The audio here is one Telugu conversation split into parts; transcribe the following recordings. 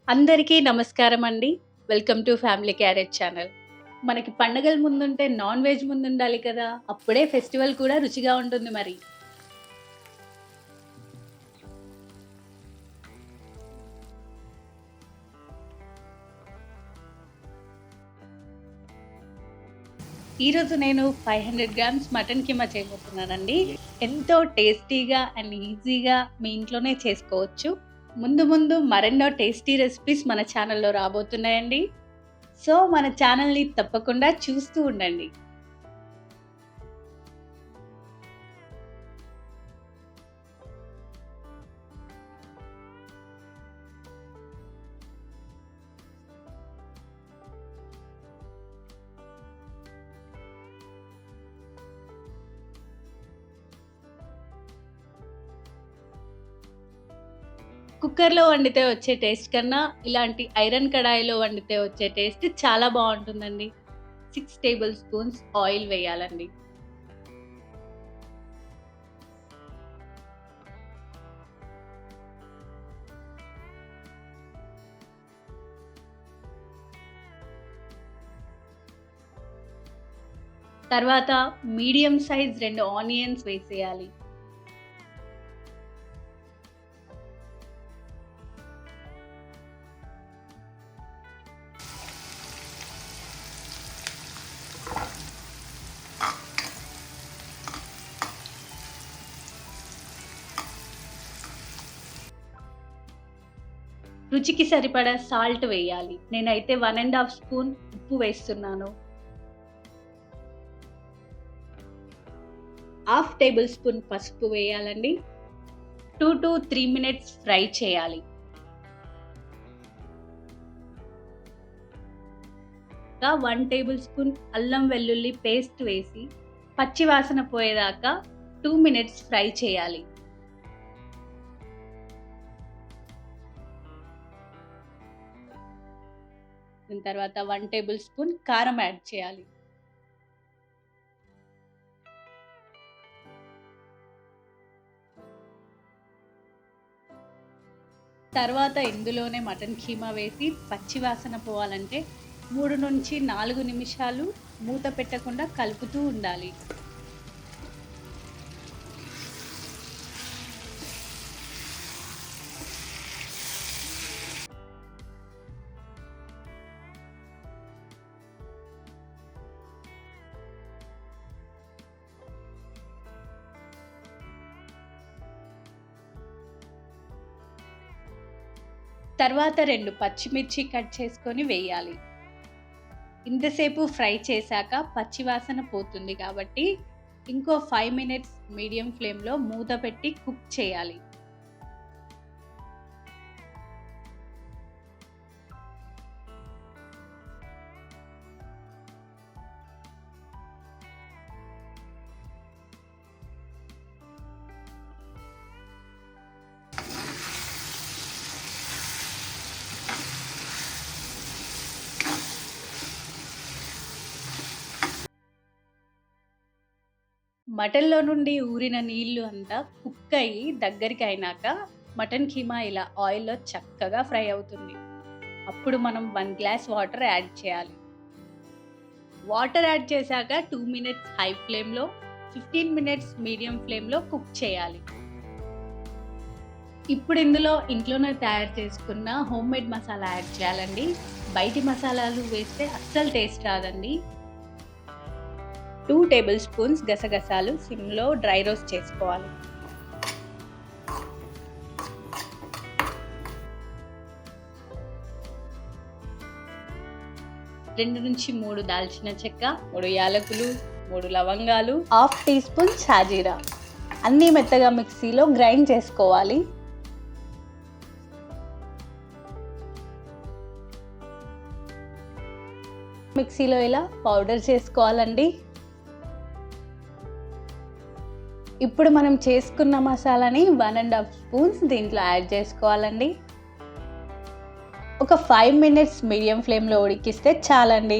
అందరికీ నమస్కారం అండి. Welcome to family carrot channel. మనకి పండగల ముందుంటే నాన్ వెజ్ ముందుండాలి కదా! అప్పుడే ఫెస్టివల్ కూడా రుచిగా ఉంటుంది మరి. ఈరోజు నేను 500 గ్రామ్స్ మటన్ కీమా చేయబోతున్నానండి. ఎంతో టేస్టీగా అండ్ ఈజీగా మీ ఇంట్లోనే చేసుకోవచ్చు. ముందు ముందు మరెన్నో టేస్టీ రెసిపీస్ మన ఛానల్‌లో రాబోతున్నాయండి. సో, మన ఛానల్‌ని తప్పకుండా చూస్తూ ఉండండి. కుక్కర్‌లో వండితే వచ్చే టేస్ట్ కన్నా, ఇలాంటి ఐరన్ కడాయిలో వండితే వచ్చే టేస్ట్ చాలా బావుంటుందండి. 6 టేబుల్ స్పూన్స్ ఆయిల్ వేయాలండి. తర్వాత మీడియం సైజ్ 2 ఆనియన్స్ వేసేయాలి. రుచికి సరిపడా సాల్ట్ వేయాలి. నేనైతే 1 ½ స్పూన్ ఉప్పు వేస్తున్నాను. హాఫ్ టేబుల్ స్పూన్ పసుపు వేయాలండి. 2-3 మినిట్స్ ఫ్రై చేయాలి. 1 టేబుల్ స్పూన్ అల్లం వెల్లుల్లి పేస్ట్ వేసి పచ్చి వాసన పోయేదాకా 2 మినిట్స్ ఫ్రై చేయాలి. దీని తర్వాత 1 టేబుల్ స్పూన్ కారం యాడ్ చేయాలి. తర్వాత ఇందులోనే మటన్ కీమా వేసి పచ్చి వాసన పోవాలంటే 3-4 నిమిషాలు మూత పెట్టకుండా కలుపుతూ ఉండాలి. తర్వాత 2 పచ్చిమిర్చి కట్ చేసుకొని వేయాలి. ఇంతసేపు ఫ్రై చేశాక పచ్చి వాసన పోతుంది కాబట్టి ఇంకో 5 మినిట్స్ మీడియం ఫ్లేమ్‌లో మూత పెట్టి కుక్ చేయాలి. మటన్‌లో నుండి ఊరిన నీళ్లు అంతా కుక్ అయ్యి దగ్గరికి అయినాక మటన్ కీమా ఇలా ఆయిల్‌లో చక్కగా ఫ్రై అవుతుంది. అప్పుడు మనం 1 గ్లాస్ వాటర్ యాడ్ చేయాలి. వాటర్ యాడ్ చేశాక 2 మినిట్స్ హై ఫ్లేమ్‌లో, 15 మినిట్స్ మీడియం ఫ్లేమ్‌లో కుక్ చేయాలి. ఇప్పుడు ఇందులో ఇంట్లోనే తయారు చేసుకున్న హోమ్‌మేడ్ మసాలా యాడ్ చేయాలండి. బయటి మసాలాలు వేస్తే అస్సలు టేస్ట్ రాదండి. 2 టేబుల్ స్పూన్స్ గసగసాలు సిమ్‌లో డ్రై రోస్ట్ చేసుకోవాలి. రెండు నుంచి 3 దాల్చిన చెక్క, 3 యాలకులు, 3 లవంగాలు, హాఫ్ టీ స్పూన్ షాజీరా అన్నీ మెత్తగా మిక్సీలో గ్రైండ్ చేసుకోవాలి. మిక్సీలో ఇలా పౌడర్ చేసుకోవాలండి. ఇప్పుడు మనం చేసుకున్న మసాలాని 1 ½ స్పూన్స్ దీంట్లో యాడ్ చేసుకోవాలండి. ఒక 5 మినిట్స్ మీడియం ఫ్లేమ్‌లో ఉడికిస్తే చాలండి.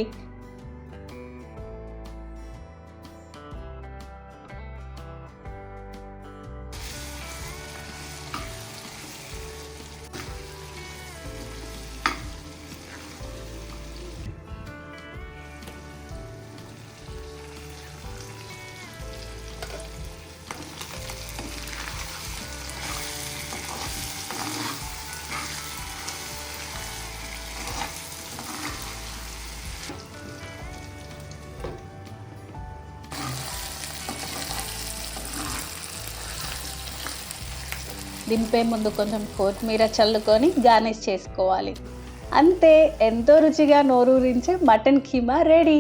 దింపే ముందు కొంచెం కొత్తిమీర చల్లుకొని గార్నిష్ చేసుకోవాలి. అంతే, ఎంతో రుచిగా నోరూరించే మటన్ కీమా రెడీ.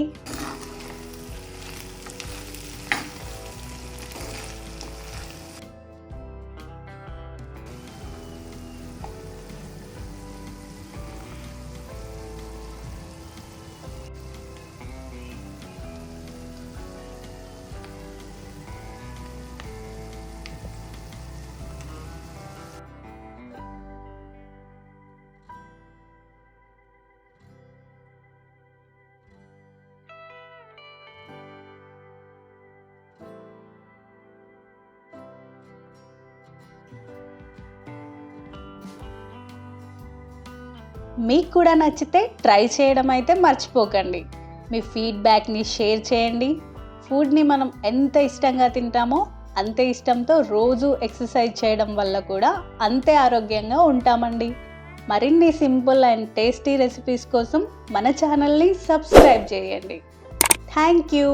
మీకు కూడా నచ్చితే ట్రై చేయడం అయితే మర్చిపోకండి. మీ ఫీడ్బ్యాక్ని షేర్ చేయండి. ఫుడ్ని మనం ఎంత ఇష్టంగా తింటామో అంతే ఇష్టంతో రోజు ఎక్సర్సైజ్ చేయడం వల్ల కూడా అంతే ఆరోగ్యంగా ఉంటామండి. మరిన్ని సింపుల్ అండ్ టేస్టీ రెసిపీస్ కోసం మన ఛానల్ని సబ్స్క్రైబ్ చేయండి. Thank you.